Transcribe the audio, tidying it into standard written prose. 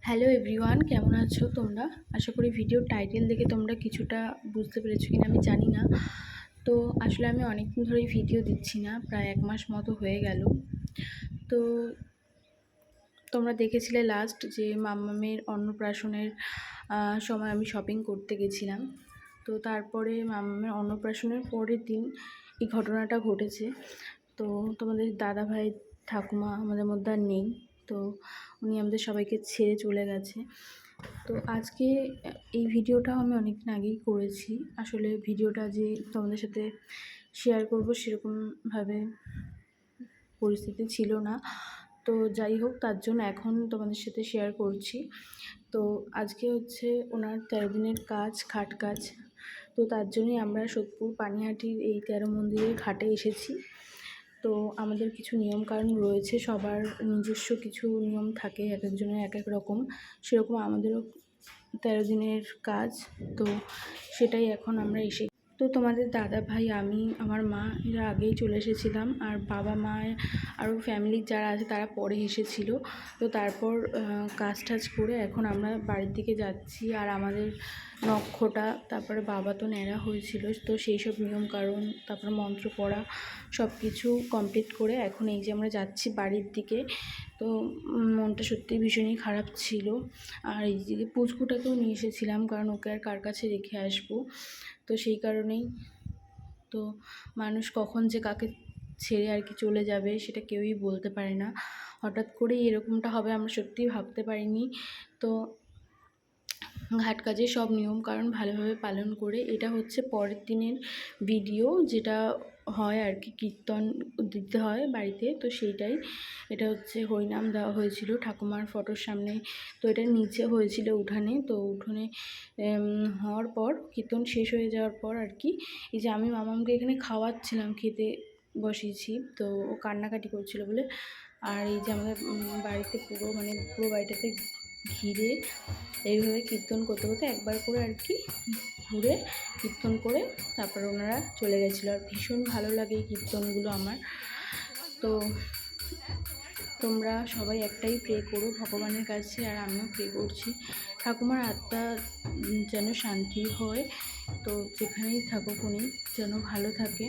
Hello everyone, কেমন আছো তোমরা? আশা করি ভিডিওর টাইটেল দেখে তোমরা কিছুটা বুঝতে পেরেছো কিনা আমি জানি না। তো আসলে আমি অনেকদিন ধরেই ভিডিও দিচ্ছি না, প্রায় 1 মাস মতো হয়ে গেল। তো তোমরা দেখেছিলে লাস্ট যে মাম্মামের অন্নপ্রাশনের সময় আমি শপিং করতে গেছিলাম। তো তারপরে মাম্মামের অন্নপ্রাশনের পরের দিন এই ঘটনাটা ঘটেছে। তো তোমাদের দাদাভাই ঠাকুমা আমাদের মধ্যে আর নেই, তো উনি আমাদের সবাইকে ছেড়ে চলে গেছে। তো আজকে এই ভিডিওটাও আমি অনেকদিন আগেই করেছি। আসলে ভিডিওটা যে তোমাদের সাথে শেয়ার করব সেরকমভাবে পরিস্থিতি ছিল না। তো যাই হোক, তার জন্য এখন তোমাদের সাথে শেয়ার করছি। তো আজকে হচ্ছে ওনার 13 দিনের কাজ, ঘাট কাজ। তো তার জন্যই আমরা সোদপুর পানিহাটির এই 13 মন্দিরের ঘাটে এসেছি। তো আমাদের কিছু নিয়মকানুন রয়েছে, সবার নিজস্ব কিছু নিয়ম থাকে, এক একজনের এক এক রকম। সেরকম আমাদেরও 13 দিনের কাজ। তো সেটাই এখন আমরা তো তোমাদের দাদা ভাই, আমি, আমার মা এরা আগেই চলে এসেছিলাম, আর বাবা মা আরও ফ্যামিলির যারা আছে তারা পরে এসেছিলো। তো তারপর কাজ টাজ করে এখন আমরা বাড়ির দিকে যাচ্ছি। আর আমাদের নক্ষটা, তারপরে বাবা তো ন্যাড়া হয়েছিল, তো সেই সব নিয়মকানুন, তারপরে মন্ত্র পড়া সব কিছু কমপ্লিট করে এখন এই যে আমরা যাচ্ছি বাড়ির দিকে। তো মনটা সত্যিই ভীষণই খারাপ ছিল। আর এই দিকে পুচকুটাকেও নিয়ে এসেছিলাম, কারণ ওকে আর কার কাছে রেখে আসবো। তো সেই কারণেই তো মানুষ কখন যে কাকে ছেড়ে আর কি চলে যাবে সেটা কেউই বলতে পারে না। হঠাৎ করেই এরকমটা হবে আমরা সত্যিই ভাবতে পারিনি। তো ঘাট কাজের সব নিয়মকানুন ভালোভাবে পালন করে, এটা হচ্ছে পরের দিনের ভিডিও, যেটা হয় আর কি, কীর্তন দিতে হয় বাড়িতে, তো সেইটাই। এটা হচ্ছে হরিনাম দেওয়া হয়েছিল ঠাকুমার ফটোর সামনে। তো এটা নিচে হয়েছিল উঠানে। তো উঠোনে হওয়ার পর, কীর্তন শেষ হয়ে যাওয়ার পর আর কি, এই যে আমি মামামকে এখানে খাওয়াচ্ছিলাম, খেতে বসিয়েছি, তো ও কান্নাকাটি করছিল বলে। আর এই যে আমাদের বাড়িতে পুরো বাড়িটাতে ঘিরে এইভাবে কীর্তন করতে করতে একবার করে আর কি ঘুরে কীর্তন করে তারপর ওনারা চলে গেছিলো। আর ভীষণ ভালো লাগে এই কীর্তনগুলো আমার। তো তোমরা সবাই একটাই প্রে করো ভগবানের কাছে, আর আমিও প্রে করছি ঠাকুমার আত্মা যেন শান্তি হয়। তো যেখানেই থাকুক উনি যেন ভালো থাকে।